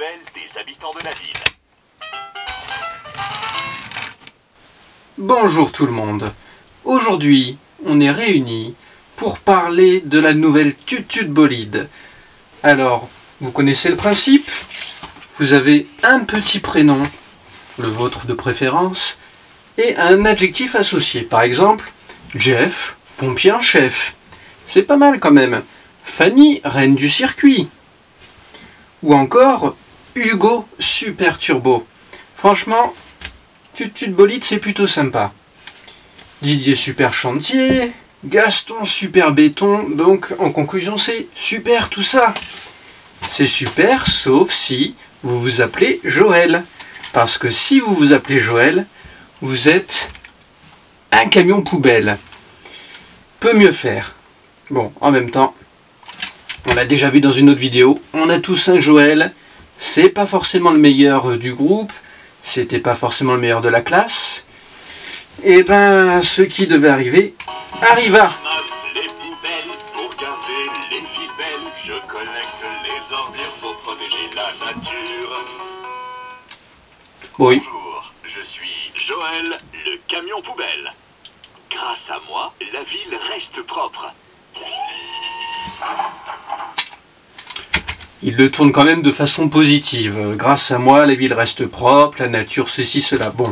poubelles des habitants de la ville. Bonjour tout le monde. Aujourd'hui, on est réunis pour parler de la nouvelle Tut-Tut Bolide. Alors, vous connaissez le principe. Vous avez un petit prénom, le vôtre de préférence, et un adjectif associé. Par exemple, Jeff, pompier en chef. C'est pas mal quand même. Fanny, reine du circuit. Ou encore, Hugo, super turbo. Franchement, Tut-Tut Bolide, c'est plutôt sympa. Didier, super chantier. Gaston, super béton. Donc, en conclusion, c'est super tout ça. C'est super, sauf si vous vous appelez Joël. Parce que si vous vous appelez Joël, vous êtes un camion poubelle. Peut mieux faire. Bon, en même temps, on l'a déjà vu dans une autre vidéo, on a tous un Joël. C'est pas forcément le meilleur du groupe, c'était pas forcément le meilleur de la classe. Et ben, ce qui devait arriver, arriva. Les poubelles pour garder les filles belles. Je collecte les ordures pour protéger la nature. Oui. Bonjour, je suis Joël, le camion poubelle. Grâce à moi, la ville reste propre. Il le tourne quand même de façon positive. Grâce à moi, la ville reste propre, la nature, ceci, cela. Bon,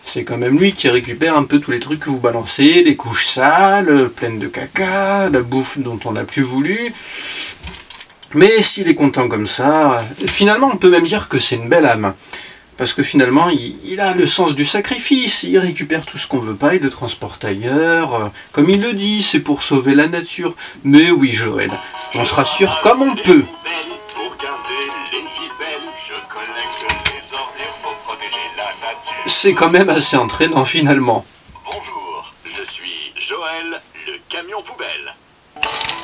c'est quand même lui qui récupère un peu tous les trucs que vous balancez, les couches sales, pleines de caca, la bouffe dont on n'a plus voulu. Mais s'il est content comme ça, finalement, on peut même dire que c'est une belle âme. Parce que finalement, il a le sens du sacrifice, il récupère tout ce qu'on veut pas, il le transporte ailleurs. Comme il le dit, c'est pour sauver la nature. Mais oui, Joël, on se rassure comme on peut. C'est quand même assez entraînant finalement. Bonjour, je suis Joël, le camion poubelle.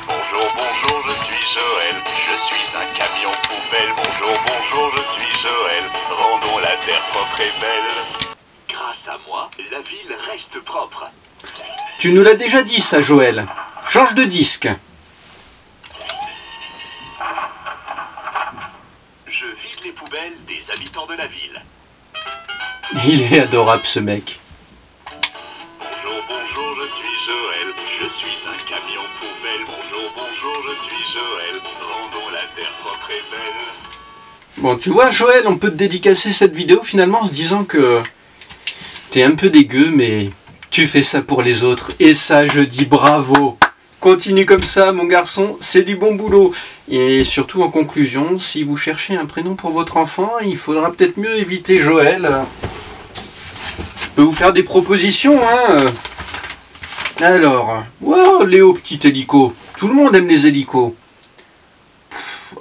Bonjour, je suis Joël, je suis un camion poubelle. Bonjour, je suis Joël, rendons la terre propre et belle. Grâce à moi, la ville reste propre. Tu nous l'as déjà dit ça, Joël. Change de disque. Je vide les poubelles des habitants de la ville. Il est adorable ce mec. Bonjour, je suis Joël, je suis un camion poubelle. Bonjour, je suis Joël, rendons la terre propre et belle. Bon, tu vois, Joël, on peut te dédicacer cette vidéo finalement en se disant que t'es un peu dégueu, mais tu fais ça pour les autres. Et ça, je dis bravo. Continue comme ça, mon garçon, c'est du bon boulot. Et surtout, en conclusion, si vous cherchez un prénom pour votre enfant, il faudra peut-être mieux éviter Joël. Je peux vous faire des propositions, hein. Alors, wow, Léo, petit hélico. Tout le monde aime les hélicos.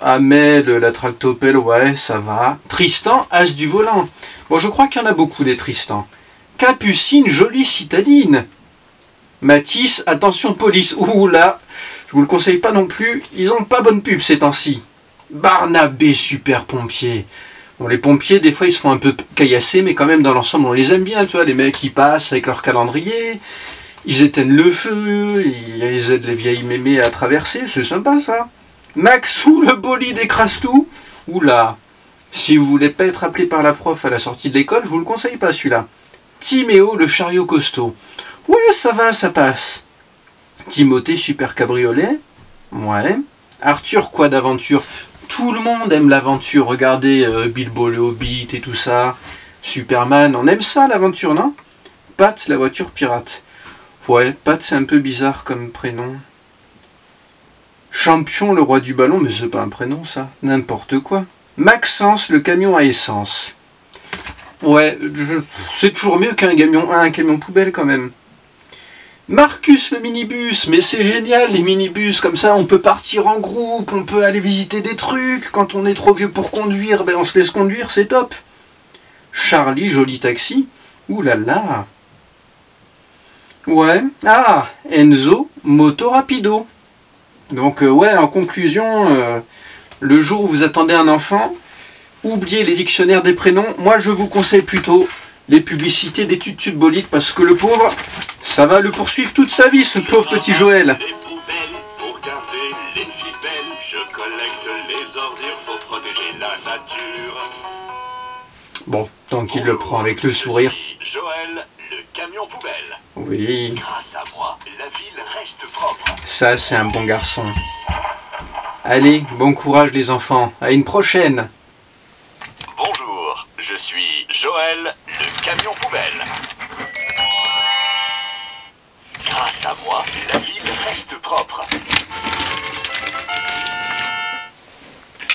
Amel, la tractopelle, ouais, ça va. Tristan, as du volant. Bon, je crois qu'il y en a beaucoup des Tristan. Capucine, jolie citadine. Mathis, attention police. Ouh là, je vous le conseille pas non plus. Ils ont pas bonne pub ces temps-ci. Barnabé, super pompier. Bon, les pompiers, des fois, ils se font un peu caillasser, mais quand même, dans l'ensemble, on les aime bien, tu vois. Les mecs, ils passent avec leur calendrier. Ils éteignent le feu. Ils aident les vieilles mémés à traverser. C'est sympa, ça. Maxou, le bolide écrase tout. Oula. Si vous voulez pas être appelé par la prof à la sortie de l'école, je vous le conseille pas, celui-là. Timéo, le chariot costaud. Ouais, ça va, ça passe. Timothée, super cabriolet. Ouais. Arthur, quoi d'aventure. Tout le monde aime l'aventure. Regardez Bilbo le Hobbit et tout ça. Superman, on aime ça l'aventure, non? Pat, la voiture pirate. Ouais, Pat, c'est un peu bizarre comme prénom. Champion, le roi du ballon, mais c'est pas un prénom ça. N'importe quoi. Maxence, le camion à essence. Ouais, c'est toujours mieux qu'un camion poubelle quand même. Marcus le minibus, mais c'est génial les minibus, comme ça on peut partir en groupe, on peut aller visiter des trucs, quand on est trop vieux pour conduire, ben on se laisse conduire, c'est top. Charlie, joli taxi, ouh là là. Ouais, ah, Enzo, moto rapido. Donc ouais, en conclusion, le jour où vous attendez un enfant, oubliez les dictionnaires des prénoms, moi je vous conseille plutôt les publicités des Tut-Tut Bolide, parce que le pauvre, ça va le poursuivre toute sa vie, ce pauvre petit Joël. Les poubelles pour garder les filles belles. Je collecte les ordures pour protéger la nature. nature. Bon, donc il le prend avec le sourire. Je suis Joël, le camion poubelle. Oui, Grâce à moi, la ville reste propre. ça c'est un bon garçon. Allez, bon courage les enfants, à une prochaine. Bonjour, je suis Joël, le camion poubelle.